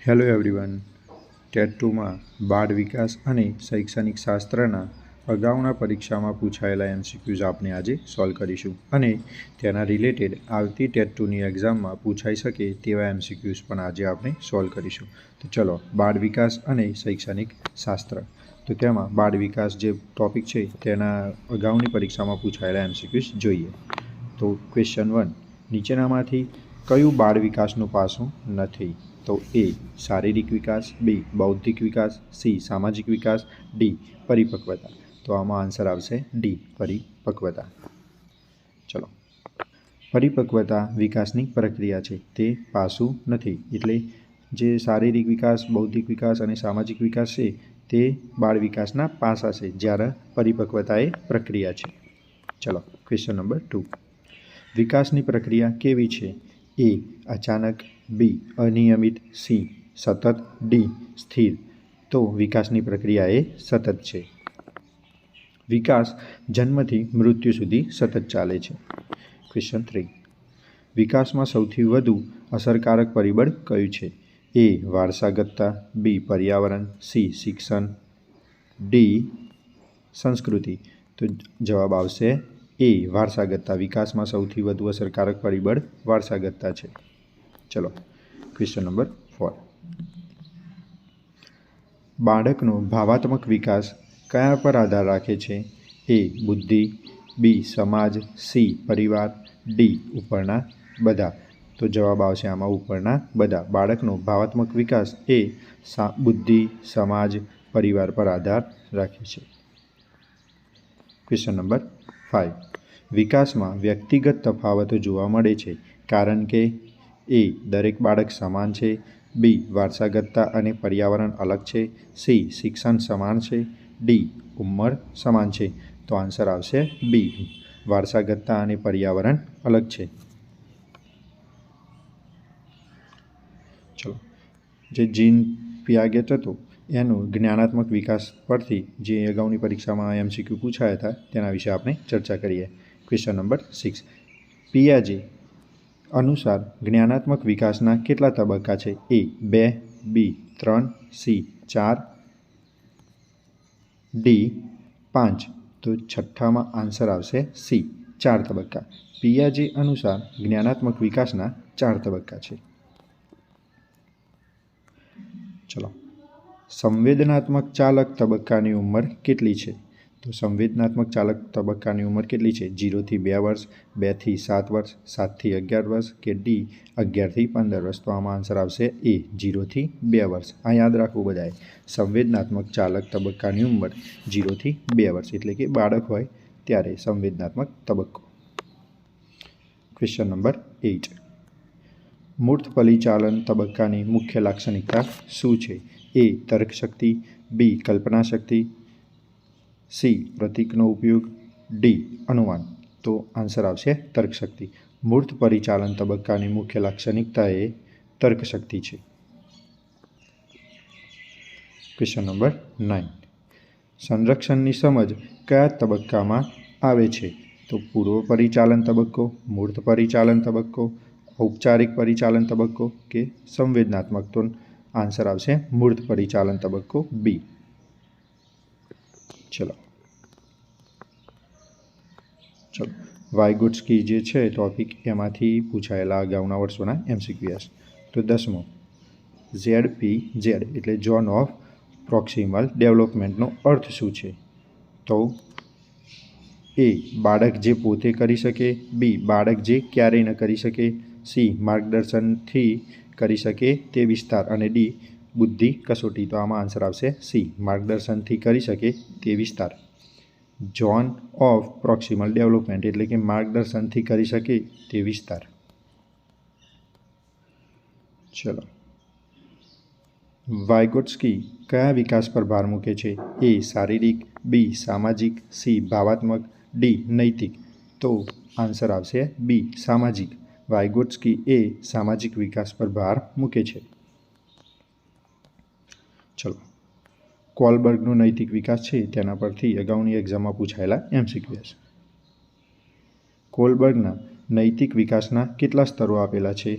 Hello everyone. TET 2માં બાળ વિકાસ અને શૈક્ષણિક શાસ્ત્રના અગાઉના પરીક્ષામાં પૂછાયેલા MCQs આપણે આજે સોલ્વ કરીશું અને તેના રિલેટેડ આવતી ટેટ 2ની એક્ઝામમાં પૂછાઈ શકે તેવા MCQs પણ આજે આપણે સોલ્વ કરીશું. તો ચલો, બાળ વિકાસ અને શૈક્ષણિક શાસ્ત્ર. તો તેમાં બાળ વિકાસ જે ટોપિક છે તેના અગાઉની પરીક્ષામાં પૂછાયેલા MCQs જોઈએ. તો ક્વેશ્ચન 1, નીચેનામાંથી કયું બાળ વિકાસનું પાસું નથી? તો એ શારીરિક વિકાસ, બી બૌદ્ધિક વિકાસ, સી સામાજિક વિકાસ, ડી પરિપક્વતા. તો આમાં આન્સર આવશે ડી પરિપક્વતા. ચલો, પરિપક્વતા વિકાસની પ્રક્રિયા છે, તે પાસું નથી. એટલે જે શારીરિક વિકાસ, બૌદ્ધિક વિકાસ અને સામાજિક વિકાસ છે તે બાળ વિકાસના પાસા છે, જ્યારે પરિપક્વતા એ પ્રક્રિયા છે. ચલો, ક્વેશ્ચન નંબર 2, વિકાસની પ્રક્રિયા કેવી છે? એ અચાનક, બી અનિયમિત, સી સતત, ડી સ્થિર. તો વિકાસની પ્રક્રિયા એ સતત છે. વિકાસ જન્મથી મૃત્યુ સુધી સતત ચાલે છે. ક્વેશ્ચન 3, વિકાસમાં સૌથી વધુ અસરકારક પરિબળ કયું છે? એ વારસાગતતા, બી પર્યાવરણ, સી શિક્ષણ, ડી સંસ્કૃતિ. તો જવાબ આવશે એ વારસાગતતા. વિકાસમાં સૌથી વધુ અસરકારક પરિબળ વારસાગતતા છે. ચલો, ક્વેશ્ચન નંબર 4, બાળકનો ભાવાત્મક વિકાસ કયા પર આધાર રાખે છે? એ બુદ્ધિ, બી સમાજ, સી પરિવાર, ડી ઉપરના બધા. તો જવાબ આવશે આમાં ઉપરના બધા. બાળકનો ભાવાત્મક વિકાસ એ બુદ્ધિ, સમાજ, પરિવાર પર આધાર રાખે છે. ક્વેશ્ચન નંબર 5, વિકાસમાં વ્યક્તિગત તફાવતો જોવા મળે છે કારણ કે એ દરેક બાળક સમાન છે, બી વારસાગતતા અને પર્યાવરણ અલગ છે, સી શિક્ષણ સમાન છે, ડી ઉંમર સમાન છે. તો આન્સર આવશે બી વારસાગતતા અને પર્યાવરણ અલગ છે. ચલો, જે જીન પિયાગેટ હતો એનું જ્ઞાનાત્મક વિકાસ પરથી જે અગાઉની પરીક્ષામાં MCQ પૂછાયા હતા તેના વિશે આપણે ચર્ચા કરીએ. ક્વેશ્ચન નંબર 6, પિયાજે અનુસાર જ્ઞાનાત્મક વિકાસના કેટલા તબક્કા છે? એ 2, બી 3, સી 4, ડી 5. તો છઠ્ઠામાં આન્સર આવશે સી 4 તબક્કા. પિયાજે અનુસાર જ્ઞાનાત્મક વિકાસના 4 તબક્કા છે. ચલો, સંવેદનાત્મક ચાલક તબક્કાની ઉંમર કેટલી છે? તો સંવેદનાત્મક ચાલક તબક્કાની ઉંમર કેટલી છે? 0 થી 2 વર્ષ, 2 થી 7 વર્ષ, 7 થી 11 વર્ષ કે ડી 11 થી 15 વર્ષ. તો આમાં આન્સર આવશે એ 0 થી 2 વર્ષ. આ યાદ રાખવું બધાએ. સંવેદનાત્મક ચાલક તબક્કાની ઉંમર 0 થી 2 વર્ષ, એટલે કે બાળક હોય ત્યારે સંવેદનાત્મક તબક્કો. ક્વેશ્ચન નંબર 8, મૂર્ત પરિચાલન તબક્કાની મુખ્ય લાક્ષણિકતા શું છે? એ તર્કશક્તિ, બી કલ્પના શક્તિ, સી પ્રતીકનો ઉપયોગ, ડી અનુમાન. તો આન્સર આવશે તર્કશક્તિ. મૂર્ત પરિચાલન તબક્કાની મુખ્ય લાક્ષણિકતા એ તર્કશક્તિ છે. ક્વેશ્ચન નંબર 9, સંરક્ષણની સમજ કયા તબક્કામાં આવે છે? તો પૂર્વ પરિચાલન તબક્કો, મૂર્ત પરિચાલન તબક્કો, ઔપચારિક પરિચાલન તબક્કો કે સંવેદનાત્મક. તો આન્સર આવશે મૂર્ત પરિચાલન તબક્કો, બી. ચલો, વાયગોટ્સ્કી જે છે ટોપિક એમાંથી પૂછાયેલા અગાઉના વર્ષોના MCQs. તો 10મો, ZPZ એટલે ઝોન ઓફ પ્રોક્સિમલ ડેવલપમેન્ટનો અર્થ શું છે? તો એ બાળક જે પોતે કરી શકે, બી બાળક જે ક્યારેય ન કરી શકે, સી માર્ગદર્શનથી કરી શકે તે વિસ્તાર અને ડી બુદ્ધિ કસોટી. તો આમાં આન્સર આવશે સી માર્ગદર્શનથી કરી શકે તે વિસ્તાર. ઝોન ઓફ પ્રોક્સિમલ ડેવલપમેન્ટ એટલે કે માર્ગદર્શનથી કરી શકે તે વિસ્તાર. ચલો, વાયગોટ્સ્કી કયા વિકાસ પર ભાર મૂકે છે? એ શારીરિક, બી સામાજિક, સી ભાવાત્મક, ડી નૈતિક. તો આન્સર આવશે બી સામાજિક. વાયગોટ્સ્કી એ સામાજિક વિકાસ પર ભાર મૂકે છે. ચલો, કોલબર્ગનો નૈતિક વિકાસ છે તેના પરથી અગાઉની એક્ઝામમાં પૂછાયેલા MCQs. કોલબર્ગના નૈતિક વિકાસના કેટલા સ્તરો આપેલા છે?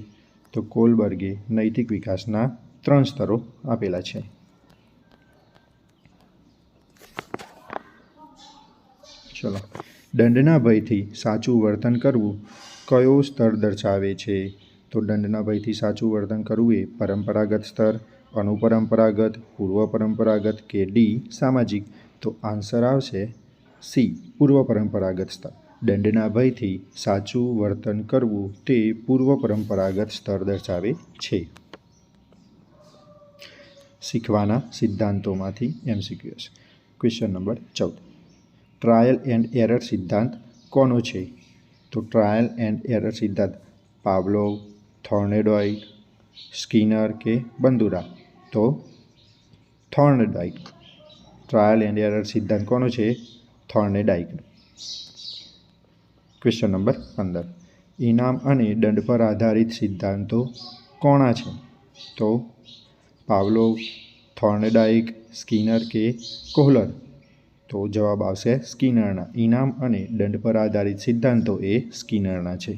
તો કોલબર્ગે નૈતિક વિકાસના 3 સ્તરો આપેલા છે. ચલો, દંડના ભયથી સાચું વર્તન કરવું કયો સ્તર દર્શાવે છે? તો દંડના ભયથી સાચું વર્તન કરવું એ પરંપરાગત સ્તર, અનુપરંપરાગત, પૂર્વ પરંપરાગત કે ડી સામાજિક? તો આન્સર આવશે સી, પૂર્વ પરંપરાગત સ્તર. દંડના ભયથી સાચું વર્તન કરવું તે પૂર્વ પરંપરાગત સ્તર દર્શાવે છે. શીખવાના સિદ્ધાંતોમાંથી MCQs. Question number 14. Trial and error સિદ્ધાંત કોનો છે? તો ટ્રાયલ એન્ડ એરર સિદ્ધાંત પાવલોવ, થોર્નડાઇક, સ્કિનર કે બંદુરા? તો થોર્નડાઇક. ટ્રાયલ એન્ડ એરર સિદ્ધાંત કોનો છે? થોર્નડાઇક. Question number 15. ઇનામ અને દંડ પર આધારિત સિદ્ધાંતો કોના છે? તો પાવલોવ, થોર્નડાઇક, સ્કિનર કે કોહલર? તો જવાબ આવશે સ્કિનરના. ઇનામ અને દંડ પર આધારિત સિદ્ધાંતો એ સ્કિનરના છે.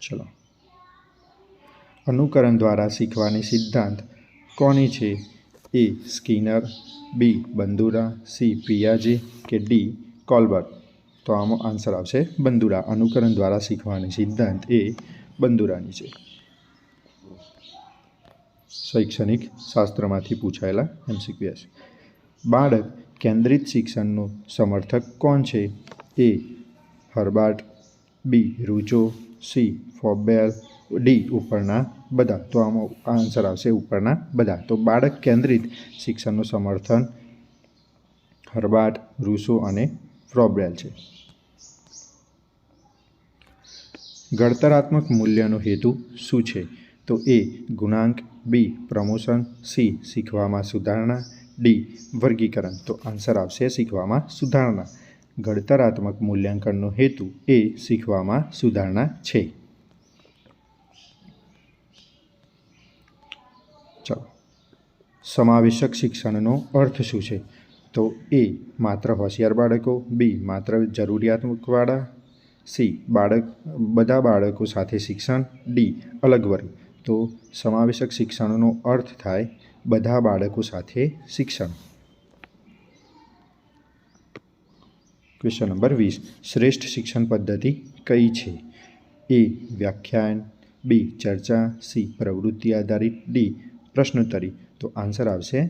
ચલો, અનુકરણ દ્વારા શીખવાની સિદ્ધાંત કોની છે? એ સ્કિનર, બી બંદુરા, સી પિયાજે કે ડી કોલ્બર્ટ? તો આનો આન્સર આવશે બંદુરા. અનુકરણ દ્વારા શીખવાની સિદ્ધાંત એ બંદુરાની છે. શૈક્ષણિક શાસ્ત્રમાંથી પૂછાયેલા MCQs. બાળક કેન્દ્રિત શિક્ષણનું સમર્થક કોણ છે? એ હર્બાર્ટ, બી રૂચો, સી ફોબેર, ડી ઉપરના બધા? તો આમાં આન્સર આવશે ઉપરના બધા. તો બાળક કેન્દ્રિત શિક્ષણનું સમર્થન હર્બાર્ટ, રૂસો અને ફ્રોબેલ છે. ઘડતરાત્મક મૂલ્યનો હેતુ શું છે? તો એ ગુણાંક, બી પ્રમોશન, સી શીખવામાં સુધારણા, ડી વર્ગીકરણ? તો આન્સર આવશે શીખવામાં સુધારણા. ઘડતરાત્મક મૂલ્યાંકનનો હેતુ એ શીખવામાં સુધારણા છે. ચલો, સમાવેશક શિક્ષણનો અર્થ શું છે? તો એ માત્ર હોશિયાર બાળકો, બી માત્ર જરૂરિયાતવાળા, સી બધા બાળકો સાથે શિક્ષણ, ડી અલગ વર્ગ? તો સમાવેશક શિક્ષણનો અર્થ થાય બધા બાળકો સાથે શિક્ષણ. Question number 20. શ્રેષ્ઠ શિક્ષણ પદ્ધતિ કઈ છે? એ વ્યાખ્યાન, બી ચર્ચા, સી પ્રવૃત્તિ આધારિત, ડી પ્રશ્નોત્તરી? તો આન્સર આવશે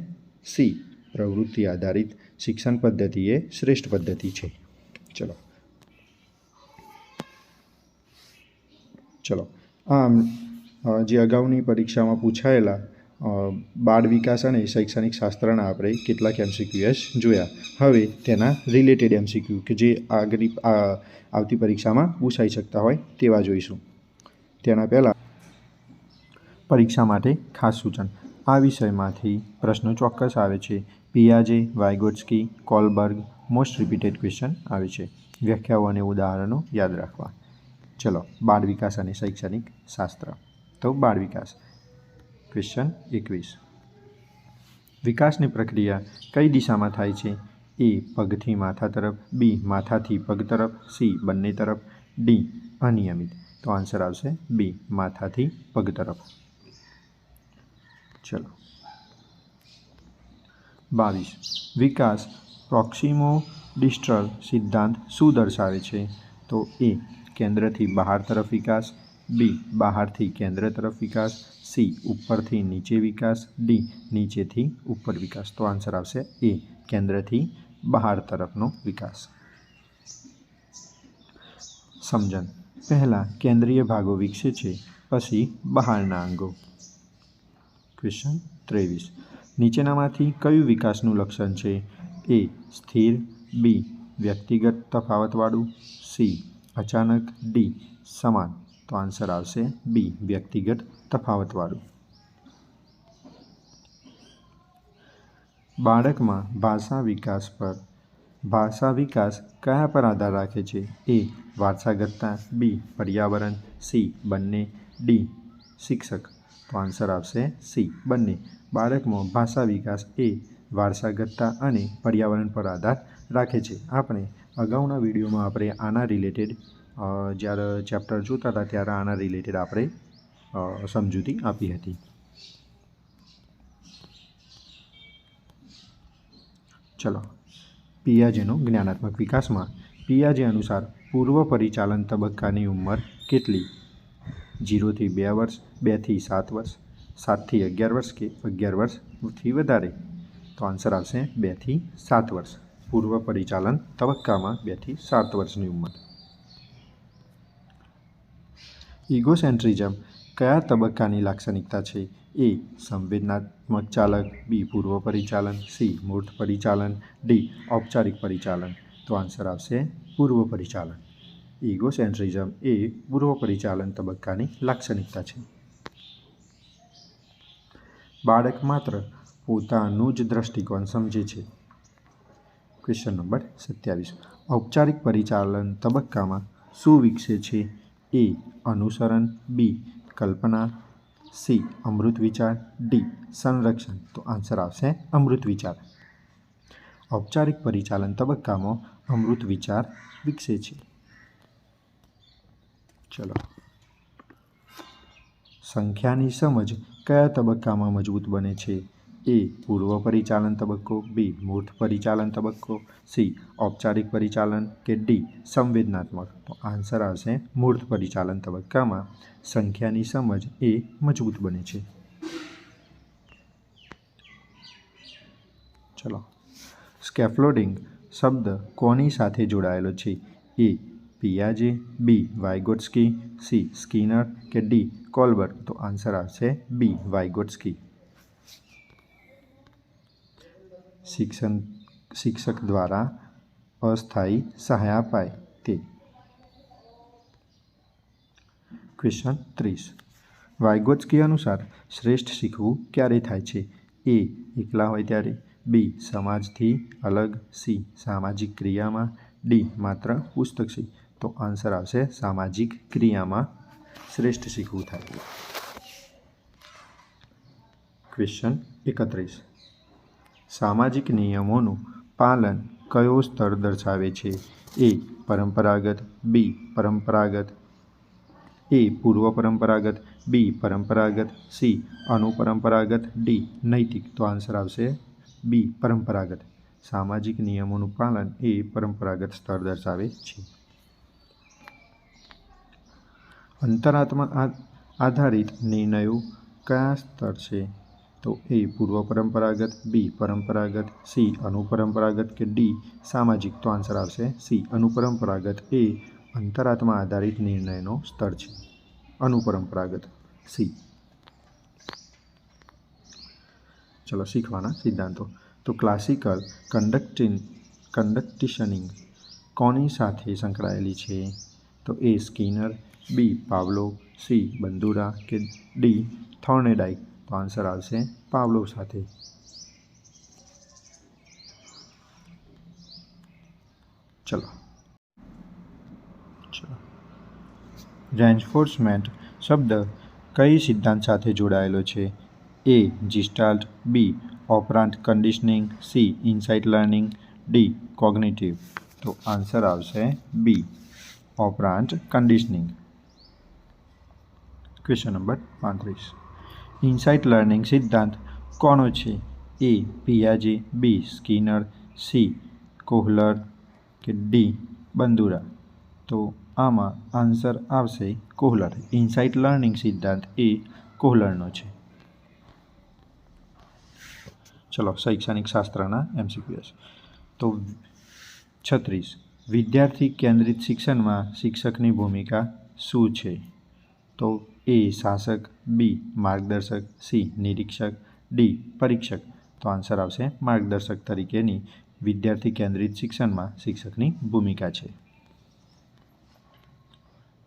સી પ્રવૃત્તિ આધારિત શિક્ષણ પદ્ધતિ એ શ્રેષ્ઠ પદ્ધતિ છે. ચલો, આમ જે અગાઉની પરીક્ષામાં પૂછાયેલા બાળ વિકાસ અને શૈક્ષણિક શાસ્ત્રના આપણે કેટલાક MCQs જોયા. હવે તેના રિલેટેડ MCQ કે જે આવતી પરીક્ષામાં પૂછાઈ શકતા હોય તેવા જોઈશું. તેના પહેલાં પરીક્ષા માટે ખાસ સૂચન. આ વિષયમાંથી પ્રશ્નો ચોક્કસ આવે છે. પિયાજે, વાઇગોટ્સ્કી, કોલબર્ગ મોસ્ટ રિપીટેડ ક્વેશ્ચન આવે છે. વ્યાખ્યાઓ અને ઉદાહરણો યાદ રાખવા. ચલો, બાળ વિકાસ અને શૈક્ષણિક શાસ્ત્ર. તો બાળ વિકાસ. ક્વેશ્ચન 21. વિકાસની પ્રક્રિયા કઈ દિશામાં થાય છે? એ પગથી માથા તરફ, બી માથાથી પગ તરફ, સી બંને તરફ, ડી અનિયમિત? તો આન્સર આવશે બી માથાથી પગ તરફ. ચલો, 22. વિકાસ પ્રોક્સિમોડિસ્ટલ સિદ્ધાંત શું દર્શાવે છે? તો એ કેન્દ્રથી બહાર તરફ વિકાસ, બી બહારથી કેન્દ્ર તરફ વિકાસ, સી ઉપરથી નીચે વિકાસ, ડી નીચેથી ઉપર વિકાસ? તો આન્સર આવશે એ કેન્દ્રથી બહાર તરફનો વિકાસ. સમજણ. પહેલાં કેન્દ્રીય ભાગો વિકસે છે, પછી બહારના અંગો. ક્વેશ્ચન 23. નીચેનામાંથી કયું વિકાસનું લક્ષણ છે? એ સ્થિર, બી વ્યક્તિગત તફાવતવાળું, સી અચાનક, ડી સમાન? તો આન્સર આવશે બી વ્યક્તિગત તફાવતવાળું. બાળકમાં ભાષા વિકાસ કયા પર આધાર રાખે છે? એ વારસાગતતા, બી પર્યાવરણ, સી બંને, ડી શિક્ષક? તો આન્સર આવશે સી બંને. બાળકમાં ભાષા વિકાસ એ વારસાગતતા અને પર્યાવરણ પર આધાર રાખે છે. આપણે અગાઉના વિડીયોમાં આપણે આના રિલેટેડ જ્યારે ચેપ્ટર જોતા હતા ત્યારે આના રિલેટેડ આપણે સમજૂતી આપી હતી. ચલો, પિયાજેનું જ્ઞાનાત્મક વિકાસમાં પિયાજે અનુસાર પૂર્વ પરિચાલન તબક્કાની ઉંમર કેટલી? 0 થી 2 વર્ષ, 2 થી 7 વર્ષ, 7 થી 11 વર્ષ કે 11 વર્ષથી વધારે? તો આન્સર આવશે 2 થી 7 વર્ષ. પૂર્વ પરિચાલન તબક્કામાં 2 થી 7 વર્ષની ઉંમર. ઇગોસેન્ટ્રિઝમ કયા તબક્કાની લાક્ષણિકતા છે? A. સંવેદનાત્મક ચાલક, B. પૂર્વ પરિચાલન, C. મૂર્ત પરિચાલન, D. ઔપચારિક પરિચાલન. તો આન્સર આવશે પૂર્વ પરિચાલન. ઇગોસેન્ટ્રિઝમ એ પૂર્વ પરિચાલન તબક્કાની લાક્ષણિકતા છે. બાળક માત્ર પોતાનું જ દ્રષ્ટિકોણ સમજે છે. Question number 27. ઔપચારિક પરિચાલન તબક્કામાં શું વિકસે છે? A. અનુસરણ, B. કલ્પના, C. અમૃત વિચાર, D. સંરક્ષણ. તો આન્સર આવશે અમૃત વિચાર. ઔપચારિક પરિચાલન તબક્કામાં અમૃત વિચાર વિકસે છે. ચલો, સંખ્યાની સમજ કયા તબક્કામાં મજબૂત બને છે? A. પૂર્વ પરિચાલન તબક્કો, B. મૂર્ત પરિચાલન તબક્કો, C. ઔપચારિક પરિચાલન કે D. સંવેદનાત્મક. તો આન્સર આવશે મૂર્ત પરિચાલન તબક્કામાં સંખ્યાની સમજ એ મજબૂત બને છે. ચલો, સ્કેફોલ્ડિંગ શબ્દ કોની સાથે જોડાયેલો છે? A. પિયાજે, B. વાઇગોટ્સ્કી, C. સ્કિનર કે D. કોલ્બર્ટ. તો આન્સર આવશે B. વાઇગોટ્સ્કી. શિક્ષક દ્વારા અસ્થાયી સહાય અપાય તે? ક્વેશ્ચન 30. વાઇગોટ્સ્કી અનુસાર શ્રેષ્ઠ શીખવું ક્યારે થાય છે? A. એકલા હોય ત્યારે, B. સમાજથી અલગ, C. સામાજિક ક્રિયામાં, D. માત્ર પુસ્તકથી. તો આન્સર આવશે સામાજિક ક્રિયામાં શ્રેષ્ઠ શીખવું થાય. ક્વેશ્ચન 31. સામાજિક નિયમોનું પાલન કયો સ્તર દર્શાવે છે? A. પરંપરાગત, B. પરંપરાગત, A. પૂર્વ પરંપરાગત, B. પરંપરાગત, C. અનુપરંપરાગત, D. નૈતિક. તો આન્સર આવશે B. પરંપરાગત. સામાજિક નિયમોનું પાલન એ પરંપરાગત સ્તર દર્શાવે છે. અંતરાત્મા આધારિત નિર્ણયો કયા સ્તર છે? તો A. પૂર્વ પરંપરાગત, B. પરંપરાગત, C. અનુપરંપરાગત કે D. સામાજિક. તો આન્સર આવશે C. અનુપરંપરાગત એ અંતરાત્મા આધારિત નિર્ણયનો સ્તર છે. અનુપરંપરાગત C. ચલો, શીખવાના સિદ્ધાંતો. તો ક્લાસિકલ કન્ડિશનિંગ કોની સાથે સંકળાયેલી છે? તો A. Skinner, B. Pavlov, C. બંદુરા કે D. થોર્નડાઇક. તો આન્સર આવશે પાવલોવ સાથે. ચલો, રેન્ફોર્સમેન્ટ શબ્દ કઈ સિદ્ધાંત સાથે જોડાયેલો છે? A. Gestalt, B. Operant conditioning, C. Insight learning, D. Cognitive. તો આન્સર આવશે B. Operant conditioning. Question number 35. Insight learning સિદ્ધાંત કોનો છે? A. પિયાજે, B. Skinner, C. કોહલર કે D. બંદુરા. તો આમાં આન્સર આવશે કોહલર. ઇનસાઇટ લર્નિંગ સિદ્ધાંત એ કોહલરનો છે. ચલો, શૈક્ષણિક શાસ્ત્રના MCQs. તો 36. વિદ્યાર્થી કેન્દ્રિત શિક્ષણમાં શિક્ષકની ભૂમિકા શું છે? તો A. શાસક, B. માર્ગદર્શક, C. નિરીક્ષક, D. પરીક્ષક. તો આન્સર આવશે માર્ગદર્શક તરીકેની વિદ્યાર્થી કેન્દ્રિત શિક્ષણમાં શિક્ષકની ભૂમિકા છે.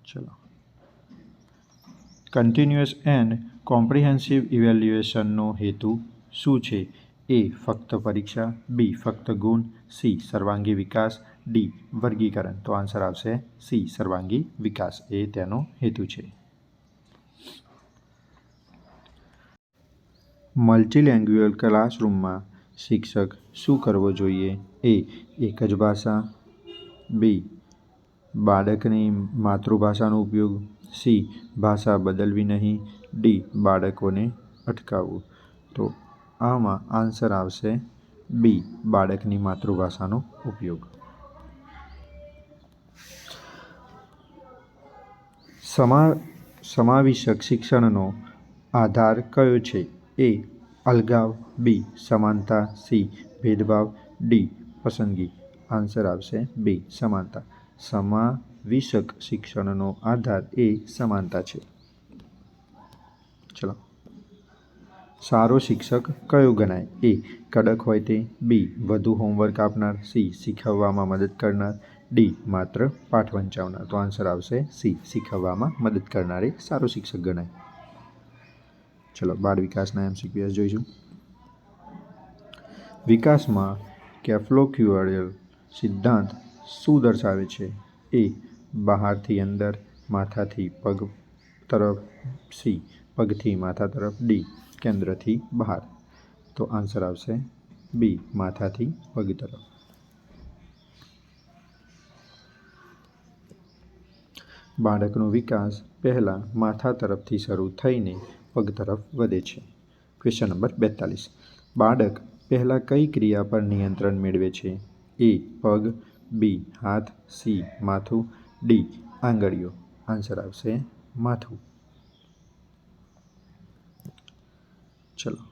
ચલો, કન્ટિન્યુઅસ એન્ડ કોમ્પ્રિહેન્સિવ ઇવેલ્યુએશનનો હેતુ શું છે? A. ફક્ત પરીક્ષા, B. ફક્ત ગુણ, C. સર્વાંગી વિકાસ, D. વર્ગીકરણ. તો આન્સર આવશે C. સર્વાંગી વિકાસ એ તેનો હેતુ છે. મલ્ટીલેંગ્યુઅલ ક્લાસરૂમમાં શિક્ષક શું કરવો જોઈએ? A. એક જ ભાષા, B. બાળકની માતૃભાષાનો ઉપયોગ, સી ભાષા બદલવી નહીં, ડી બાળકોને અટકાવવું. તો આમાં આન્સર આવશે બી બાળકની માતૃભાષાનો ઉપયોગ. સમાવેશક શિક્ષણનો આધાર કયો છે? એ અલગાવ, બી સમાનતા, સી ભેદભાવ, ડી પસંદગી. આન્સર આવશે બી સમાનતા. સમાવેશક શિક્ષણનો આધાર એ સમાનતા છે. ચલો, સારો શિક્ષક કયો ગણાય? એ કડક હોય તે, બી વધુ હોમવર્ક આપનાર, સી શીખવવામાં મદદ કરનાર, ડી માત્ર પાઠ વંચાવનાર. તો આન્સર આવશે સી શીખવવામાં મદદ કરનાર એ સારો શિક્ષક ગણાય. ચલો, બાળ વિકાસના MCQs જોઈશું. વિકાસમાં કેફ્લોક્યુઅલ સિદ્ધાંત શું દર્શાવે છે? એ બહારથી અંદર, માથાથી પગ તરફ, સી પગથી માથા તરફ, ડી કેન્દ્રથી બહાર. તો આન્સર આવશે બી માથાથી પગ તરફ. બાળકનો વિકાસ પહેલાં માથા તરફથી શરૂ થઈને પગ તરફ વધે છે. Question number 42. બાળક પહેલાં કઈ ક્રિયા પર નિયંત્રણ મેળવે છે? એ પગ, બી હાથ, સી માથું, ડી આંગળીઓ. આન્સર આવશે માથું. ચલો,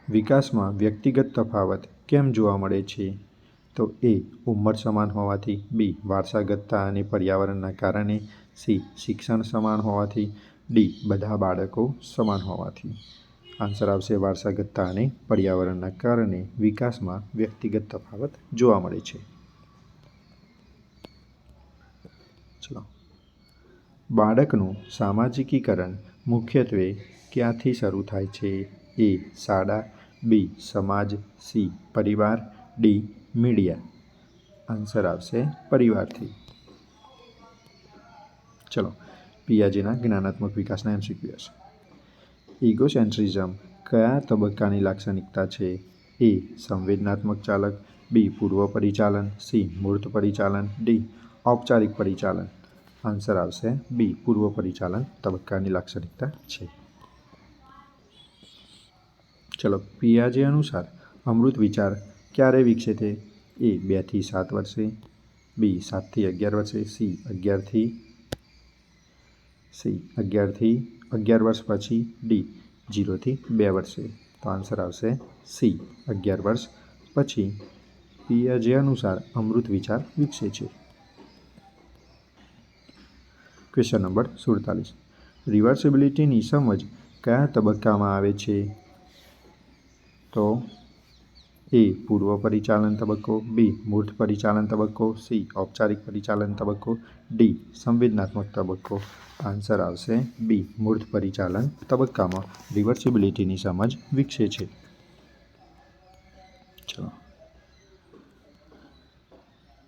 વિકાસમાં વ્યક્તિગત તફાવત કેમ જોવા મળે છે? તો એ ઉંમર સમાન હોવાથી, બી વારસાગતતા અને પર્યાવરણના કારણે, સી શિક્ષણ સમાન હોવાથી, ડી બધા બાળકો સમાન હોવાથી. આન્સર આવશે વારસાગતતા અને પર્યાવરણના કારણે વિકાસમાં વ્યક્તિગત તફાવત જોવા મળે છે. ચલો, બાળકનું સામાજિકીકરણ મુખ્યત્વે ક્યાંથી શરૂ થાય છે? એ શાળા, બી સમાજ, સી પરિવાર, ડી મીડિયા. આન્સર આવશે પરિવારથી. ચલો, પિયાજેના જ્ઞાનાત્મક વિકાસના MCQs. ઇગોસેન્ટ્રિઝમ કયા તબક્કાની લાક્ષણિકતા છે? એ સંવેદનાત્મક ચાલક, બી પૂર્વ પરિચાલન, સી મૂર્ત પરિચાલન, ડી ઔપચારિક પરિચાલન. આન્સર આવશે બી પૂર્વ પરિચાલન તબક્કાની લાક્ષણિકતા છે. ચલો, પિયાજે અનુસાર અમૃત વિચાર ક્યારે વિકસે છે? એ 2 થી 7 વર્ષે, બી 7 થી 11 વર્ષે, સી 11 થી 11 વર્ષ પછી, ડી 0 થી 2 વર્ષે. તો આન્સર આવશે સી 11 વર્ષ પછી પિયાજે અનુસાર અમૃત વિચાર વિકસે છે. Question number 47. રિવર્સિબિલિટીની સમજ કયા તબક્કામાં આવે છે? તો એ પૂર્વ પરિચાલન તબક્કો, બી મૂર્ત પરિચાલન તબક્કો, સી ઔપચારિક પરિચાલન તબક્કો, ડી સંવેદનાત્મક તબક્કો. આન્સર આવશે બી મૂર્ત પરિચાલન તબક્કામાં રિવર્સિબિલિટીની સમજ વિકસે છે. ચલો,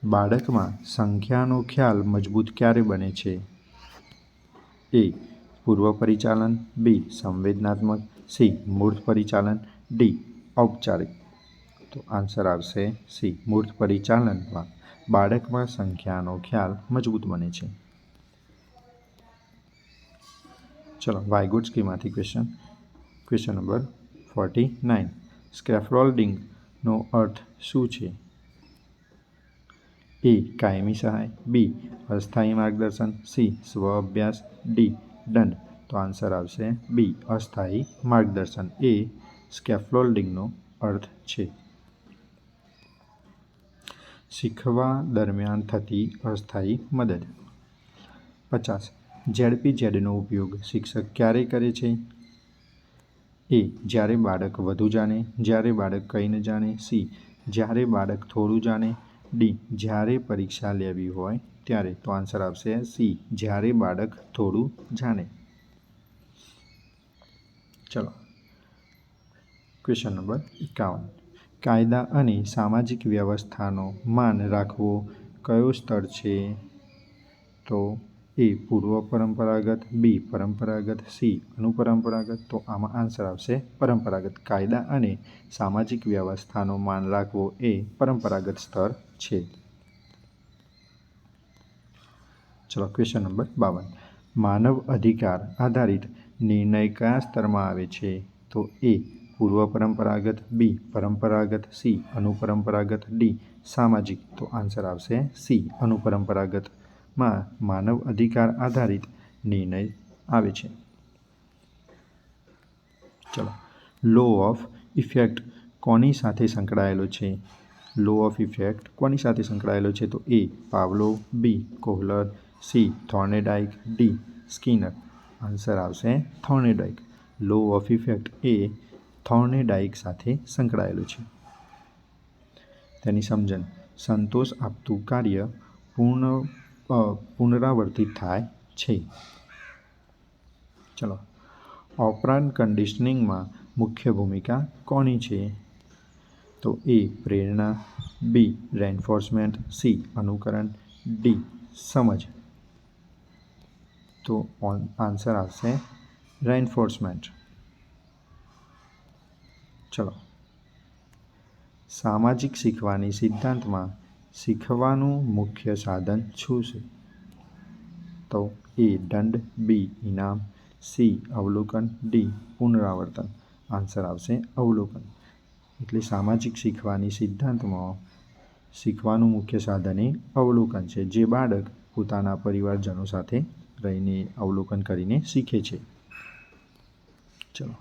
બાળકમાં સંખ્યાનો ખ્યાલ મજબૂત ક્યારે બને છે? એ પૂર્વ પરિચાલન, બી સંવેદનાત્મક, સી મૂર્ત પરિચાલન, ડી ઔપચારિક. તો આન્સર આવશે સી મૂર્ત પરિચાલનમાં બાળકમાં સંખ્યાનો ખ્યાલ મજબૂત બને છે. ચલો, વાયગોટ્સ્કીમાંથી ક્વેશ્ચન નંબર 49. સ્કેફોલ્ડિંગનો અર્થ શું છે? એ કાયમી સહાય, બી અસ્થાયી માર્ગદર્શન, સી સ્વ અભ્યાસ, ડી દંડ. તો આન્સર આવશે બી અસ્થાયી માર્ગદર્શન એ સ્કેફોલ્ડિંગનો અર્થ છે. શીખવા દરમિયાન થતી અસ્થાયી મદદ. 50. ZPZનો ઉપયોગ શિક્ષક ક્યારે કરે છે? એ જ્યારે બાળક વધુ જાણે, જ્યારે બાળક કંઈ ન જાણે, સી જ્યારે બાળક થોડું જાણે, ડી જ્યારે પરીક્ષા લેવી હોય ત્યારે. તો આન્સર આવશે સી જ્યારે બાળક થોડું જાણે. ચલો, ક્વેશ્ચન નંબર 51. કાયદા અને સામાજિક વ્યવસ્થાનો માન રાખવો કયો સ્તર છે? તો એ પૂર્વ પરંપરાગત, બી પરંપરાગત, સી અનુપરંપરાગત. તો આમાં આન્સર આવશે પરંપરાગત. કાયદા અને સામાજિક વ્યવસ્થાનો માન રાખવો એ પરંપરાગત સ્તર છે. ચલો, ક્વેશ્ચન નંબર 52. માનવ અધિકાર આધારિત નિર્ણય કયા સ્તરમાં આવે છે? તો એ પૂર્વ પરંપરાગત, બી પરંપરાગત, સી અનુપરંપરાગત, ડી સામાજિક. તો આન્સર આવશે સી અનુપરંપરાગતમાં માનવ અધિકાર આધારિત નિર્ણય આવે છે. ચલો, લો ઓફ ઇફેક્ટ કોની સાથે સંકળાયેલો છે? લો ઓફ ઇફેક્ટ કોની સાથે સંકળાયેલો છે? તો A Pavlov, B Kohler, C Thorndike, D Skinner. Answer આવશે થોર્નેડાઇક. લો ઓફ ઇફેક્ટ એ થોર્નેડાઇક સાથે સંકળાયેલો છે. તેની સમજણ: સંતોષ આપતું કાર્ય પુનરાવર્તિત થાય છે. ચલો, ઓપરાન્ટ કન્ડિશનિંગમાં મુખ્ય ભૂમિકા કોની છે? તો એ પ્રેરણા, બી રેન્ફોર્સમેન્ટ, સી અનુકરણ, ડી સમજ. તો આન્સર આવશે રેન્ફોર્સમેન્ટ. ચલો, સામાજિક શીખવાની સિદ્ધાંતમાં શીખવાનું મુખ્ય સાધન શું છે? તો એ દંડ, બી ઇનામ, સી અવલોકન, ડી પુનરાવર્તન. આન્સર આવશે અવલોકન. એટલે સામાજિક શીખવાની સિદ્ધાંતમાં શીખવાનું મુખ્ય સાધન એ અવલોકન છે, જે બાળક પોતાના પરિવારજનો સાથે રહીને અવલોકન કરીને શીખે છે. ચલો,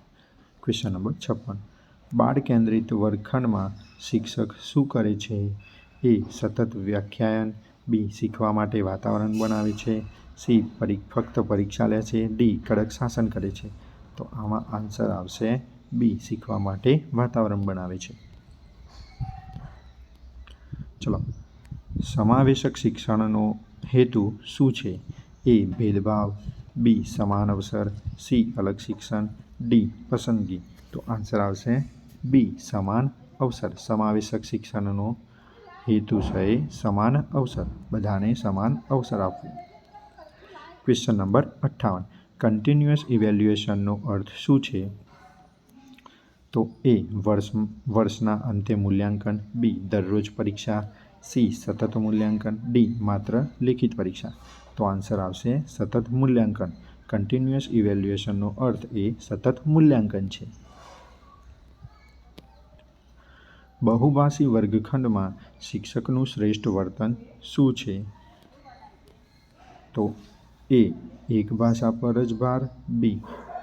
ક્વેશ્ચન નંબર 56. બાળ કેન્દ્રિત વર્ગખંડમાં શિક્ષક શું કરે છે? એ સતત વ્યાખ્યાયન, બી શીખવા માટે વાતાવરણ બનાવે છે, સી ફક્ત પરીક્ષા લે છે, ડી કડક શાસન કરે છે. તો આમાં આન્સર આવશે બી શીખવા માટે વાતાવરણ બનાવે છે. ચલો, સમાવેશક શિક્ષણનો હેતુ શું છે? એ ભેદભાવ, બી સમાન અવસર, સી અલગ શિક્ષણ, ડી પસંદગી. તો આન્સર આવશે બી સમાન અવસર. સમાવેશક શિક્ષણનો હેતુ છે સમાન અવસર, બધાને સમાન અવસર આપવું. Question number 58. કન્ટિન્યુઅસ ઇવેલ્યુએશનનો અર્થ શું છે? તો એ વર્ષના અંતે મૂલ્યાંકન, બી દરરોજ પરીક્ષા, સી સતત મૂલ્યાંકન, ડી માત્ર લેખિત પરીક્ષા. તો આન્સર આવશે સતત મૂલ્યાંકન. કન્ટિન્યુઅસ ઇવેલ્યુએશનનો અર્થ એ સતત મૂલ્યાંકન છે. બહુભાષી વર્ગખંડમાં શિક્ષકનું શ્રેષ્ઠ વર્તન શું છે? તો એ એક ભાષા પર જ ભાર, બી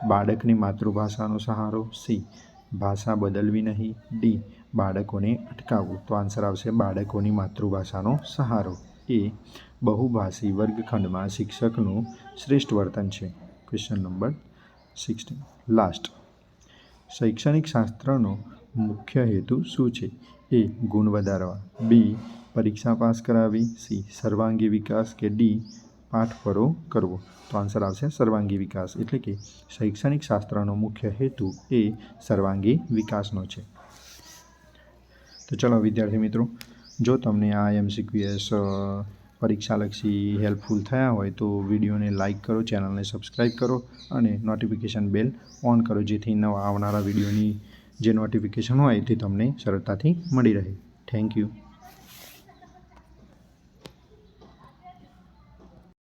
બાળકની માતૃભાષાનો સહારો, સી ભાષા બદલવી નહીં, ડી બાળકોને અટકાવવું. તો આન્સર આવશે બાળકોની માતૃભાષાનો સહારો. એ બહુભાષી વર્ગખંડમાં શિક્ષકનું શ્રેષ્ઠ વર્તન છે. Question number 16 last. શૈક્ષણિક શાસ્ત્રનો મુખ્ય હેતુ શું છે? એ ગુણ વધારવા, બી પરીક્ષા પાસ કરાવવી, સી સર્વાંગી વિકાસ, કે ડી પાઠ પરો કરવો. તો આન્સર આવશે સર્વાંગી વિકાસ. એટલે કે શૈક્ષણિક શાસ્ત્રનો મુખ્ય હેતુ એ સર્વાંગી વિકાસનો છે. તો ચલો વિદ્યાર્થી મિત્રો, જો તમને આ MCQS પરીક્ષાલક્ષી હેલ્પફુલ થયા હોય તો વિડીયોને લાઇક કરો, ચેનલને સબસ્ક્રાઈબ કરો અને નોટિફિકેશન બેલ ઓન કરો, જેથી નવા આવનારા વિડીયોની જે નોટિફિકેશન હોય તે તમને સરળતાથી મળી રહે. Thank you.